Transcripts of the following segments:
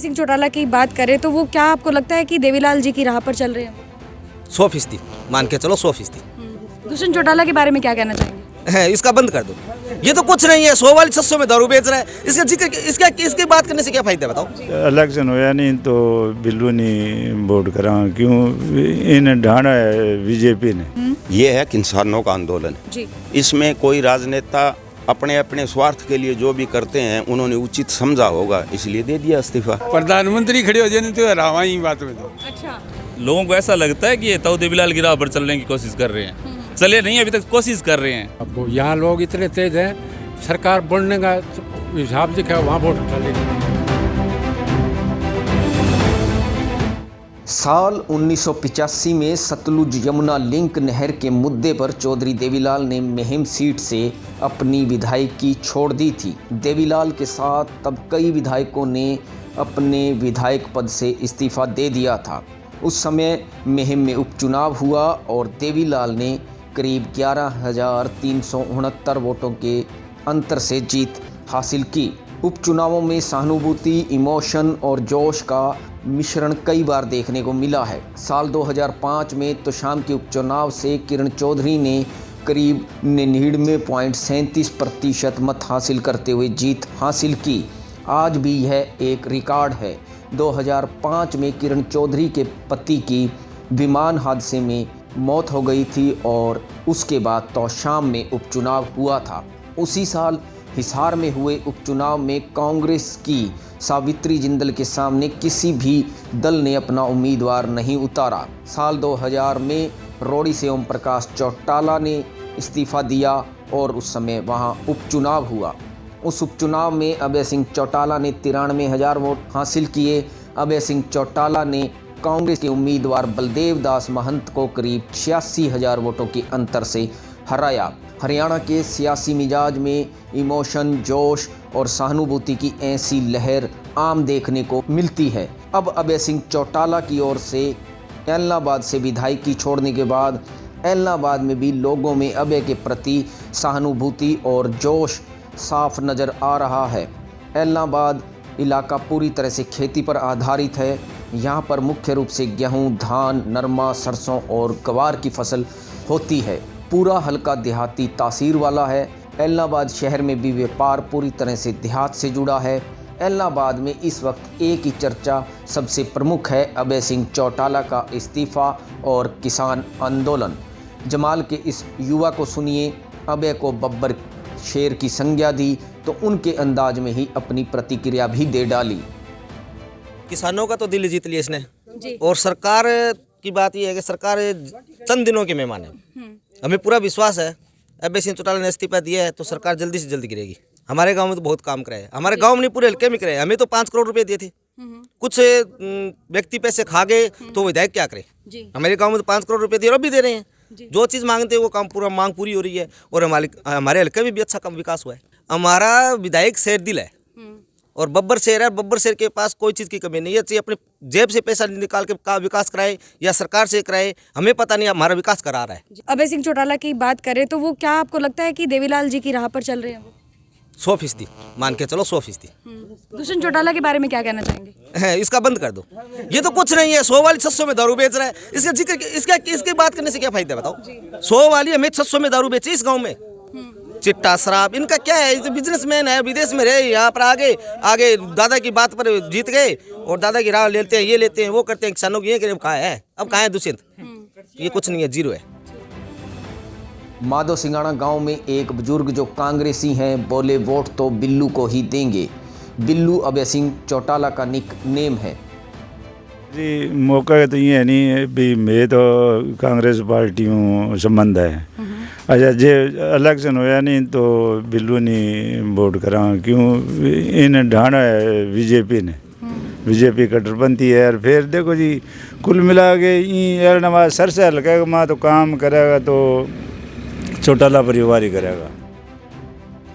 सिंह चौटाला की बात करें तो वो क्या आपको लगता है कि देवीलाल जी की राह पर चल रहे हैं? 100% मान के चलो 100%। दुष्यंत चौटाला के बारे में क्या कहना चाहेंगे? है इसका बंद कर दो। ये तो कुछ नहीं है, 100 वाली 600 में दारू बेच रहा है। इसका जिक्र इसकी बात करने से क्या फायदा बताओ। इलेक्शन होया नहीं तो बिल्लू नहीं वोट करा, क्यों इन ढाना है बीजेपी ने। ये है किसानों का आंदोलन जी। इसमें कोई राजनेता अपने अपने स्वार्थ के लिए जो भी करते हैं उन्होंने उचित समझा होगा, इसलिए दे दिया इस्तीफा। प्रधानमंत्री खड़े हो जाए तो हरावा ही बात में तो। अच्छा। लोगों को ऐसा लगता है कि ये तो देवीलाल की राह पर चलने की कोशिश कर रहे हैं, चले नहीं अभी तक कोशिश कर रहे हैं। अब यहाँ लोग इतने तेज हैं, सरकार बनने का हिसाब दिखा वहाँ वोट डालेंगे। साल 1985 में सतलुज यमुना लिंक नहर के मुद्दे पर चौधरी देवीलाल ने मेहिम सीट से अपनी विधायकी छोड़ दी थी। देवीलाल के साथ तब कई विधायकों ने अपने विधायक पद से इस्तीफा दे दिया था। उस समय मेहिम में उपचुनाव हुआ और देवीलाल ने करीब 11,369 वोटों के अंतर से जीत हासिल की। उपचुनावों में सहानुभूति, इमोशन और जोश का मिश्रण कई बार देखने को मिला है। साल 2005 में तोशाम के उपचुनाव से किरण चौधरी ने करीब 99.37% मत हासिल करते हुए जीत हासिल की। आज भी यह एक रिकॉर्ड है। 2005 में किरण चौधरी के पति की विमान हादसे में मौत हो गई थी और उसके बाद तोशाम में उपचुनाव हुआ था। उसी साल हिसार में हुए उपचुनाव में कांग्रेस की सावित्री जिंदल के सामने किसी भी दल ने अपना उम्मीदवार नहीं उतारा। साल 2000 में रोड़ी से ओम प्रकाश चौटाला ने इस्तीफा दिया और उस समय वहां उपचुनाव हुआ। उस उपचुनाव में अभय सिंह चौटाला ने 93,000 वोट हासिल किए। अभय सिंह चौटाला ने कांग्रेस के उम्मीदवार बलदेव दास महंत को करीब 86,000 वोटों के अंतर से हराया। हरियाणा के सियासी मिजाज में इमोशन, जोश और सहानुभूति की ऐसी लहर आम देखने को मिलती है। अब अभय सिंह चौटाला की ओर से एलनाबाद से विधायकी छोड़ने के बाद एलनाबाद में भी लोगों में अभय के प्रति सहानुभूति और जोश साफ नज़र आ रहा है। एलनाबाद इलाका पूरी तरह से खेती पर आधारित है। यहाँ पर मुख्य रूप से गेहूँ, धान, नरमा, सरसों और ग्वार की फसल होती है। पूरा हल्का देहाती तासीर वाला है। एलनाबाद शहर में भी व्यापार पूरी तरह से देहात से जुड़ा है। एलनाबाद में इस वक्त एक ही चर्चा सबसे प्रमुख है, अभय सिंह चौटाला का इस्तीफ़ा और किसान आंदोलन। जमाल के इस युवा को सुनिए। अभय को बब्बर शेर की संज्ञा दी तो उनके अंदाज में ही अपनी प्रतिक्रिया भी दे डाली। किसानों का तो दिल जीत लिया इसने जी। और सरकार की बात यह है कि सरकार चंद दिनों के मेहमान है। हमें पूरा विश्वास है अभय सिंह चौटाला ने इस्तीफा दिया है तो सरकार जल्दी से जल्दी गिरेगी। हमारे गांव में तो बहुत काम कराए, हमारे गांव में नहीं पूरे हल्के में कराए। हमें तो 5 करोड़ रुपए दिए थे, कुछ व्यक्ति पैसे खा गए तो विधायक क्या करे। हमारे गांव में तो 5 करोड़ रुपए दिए और अभी दे रहे हैं। जो चीज़ मांगते हैं वो काम पूरा मांग पूरी हो रही है और हमारे हल्के में भी अच्छा काम विकास हुआ है। हमारा विधायक शेर दिल है और बब्बर शेर है। बब्बर शेर के पास कोई चीज़ की कमी नहीं है। चाहिए अपने जेब से पैसा निकाल के का विकास कराए या सरकार से कराए, हमें पता नहीं, हमारा विकास करा रहा है। अभय सिंह चौटाला की बात करें तो वो क्या आपको लगता है कि देवीलाल जी की राह पर चल रहे हैं? 100% मान के चलो 100%। दुष्यंत चौटाला के बारे में क्या कहना चाहेंगे? है इसका बंद कर दो। ये तो कुछ नहीं है, 100 वाली 600 में दारू बेच रहा है। इसका जिक्र इसकी बात करने से क्या फायदा बताओ। 100 वाली हमें 600 में दारू बेची इस गाँव में। चिट्टा शराब इनका क्या है, ये तो बिजनेसमैन है, विदेश में रहे, यहाँ पर आगे दादा की बात पर जीत गए और दादा की राह लेते हैं, ये लेते हैं, वो करते हैं। किसानों की ये कहाँ है, अब कहाँ है दुष्यंत? ये कुछ नहीं है, जीरो है। माधो सिंगाना गांव में एक बुजुर्ग जो कांग्रेसी हैं बोले वोट तो बिल्लू को ही देंगे। बिल्लू अभय सिंह चौटाला का निक नेम है जी। मौका तो ये नहीं है भी मैं तो कांग्रेस पार्टी हूँ संबंध है। अच्छा जे इलेक्शन होया नहीं तो बिल्लू नहीं वोट करा, क्यों इन ढाना है बीजेपी ने। बीजेपी कट्टरपंथी है। और फिर देखो जी कुल मिला के एलनाबाद सर से हल्का माँ तो काम करेगा तो चौटाला परिवार ही करेगा।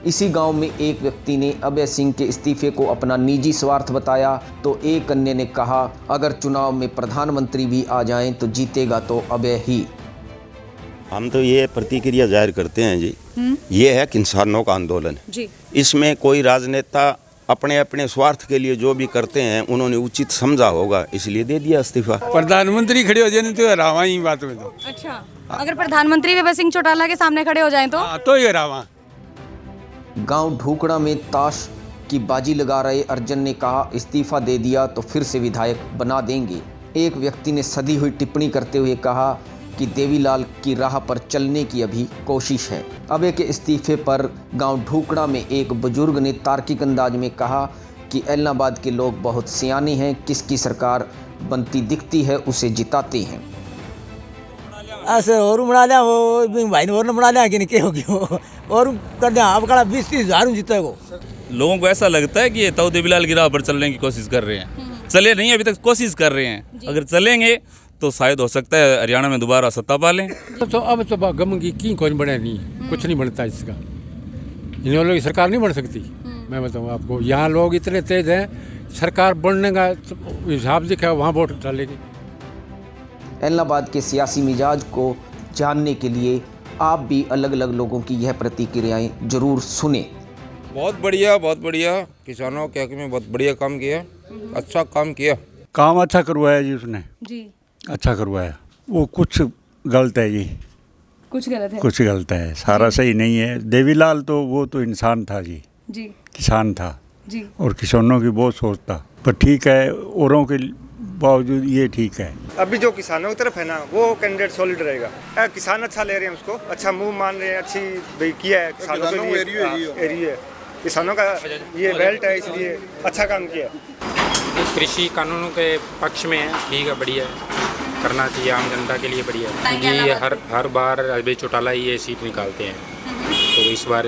इसी गांव में एक व्यक्ति ने अभय सिंह के इस्तीफे को अपना निजी स्वार्थ बताया तो एक अन्य ने कहा अगर चुनाव में प्रधानमंत्री भी आ जाएं तो जीतेगा तो अभय ही। हम तो ये प्रतिक्रिया जाहिर करते हैं जी। ये है किसानों का आंदोलन जी। इसमें कोई राजनेता अपने अपने स्वार्थ के लिए जो भी करते हैं उन्होंने उचित समझा होगा, इसलिए दे दिया इस्तीफा। प्रधानमंत्री खड़े हो जाए तो रावा ही बात में तो। अच्छा, अगर प्रधानमंत्री विजय सिंह चौटाला के सामने खड़े हो जाएं तो? हाँ, तो ये रावा। गांव ढूकड़ा में ताश की बाजी लगा रहे अर्जन ने कहा, इस्तीफा दे दिया तो फिर से विधायक बना देंगे। एक व्यक्ति ने सधी हुई टिप्पणी करते हुए कहा कि देवीलाल की राह पर चलने की अभी कोशिश है। अबे के इस्तीफे पर गांव ढूकड़ा में एक बुजुर्ग ने तार्किक अंदाज में कहा कि ऐलनाबाद के लोग बहुत सियाने हैं, किसकी सरकार बनती दिखती है उसे जिताते हैं। ऐसे और बना लिया वो भाई ने और बना लिया कि नहीं के हो गया और कर दिया अब कड़ा 20-30 हज़ार जीते को। लोगों को ऐसा लगता है कि ये ताऊ देवीलाल की राह पर चलने की कोशिश कर रहे हैं। चले नहीं, अभी तक कोशिश कर रहे हैं। अगर चलेंगे तो शायद हो सकता है हरियाणा में दोबारा सत्ता पा लें। तो अब तो गम की कोई बने नहीं, कुछ नहीं बनता इसका। इन लोगों की सरकार नहीं बन सकती। मैं बताऊँ आपको, यहाँ लोग इतने तेज हैं, सरकार बनने का हिसाब दिखा वहाँ वोट डालेंगे। ऐलनाबाद के सियासी मिजाज को जानने के लिए आप भी अलग अलग लोगों की यह प्रतिक्रियाएं जरूर सुने। बहुत बढ़िया किसानों के हक में बहुत बढ़िया काम किया, अच्छा काम किया। काम अच्छा करवाया जी उसने जी, अच्छा करवाया। वो कुछ गलत है जी, कुछ गलत है। कुछ गलत है, सारा सही नहीं है। देवीलाल तो वो तो इंसान था जी, जी किसान था जी, और किसानों की बहुत सोच था। पर ठीक है, औरों के बावजूद ये ठीक है। अभी जो किसानों की तरफ है ना, वो कैंडिडेट सॉलिड रहेगा। किसान अच्छा ले रहे हैं, उसको अच्छा मुंह मान रहे हैं, अच्छी भाई किया है किसानों के लिए। एरिया किसानों का ये बेल्ट है, इसलिए अच्छा काम किया। कृषि कानूनों के पक्ष में है, ठीक है, बढ़िया है, करना चाहिए आम जनता के लिए बढ़िया है। ये हर बार अजय चौटाला ही ये सीट निकालते हैं, तो इस बार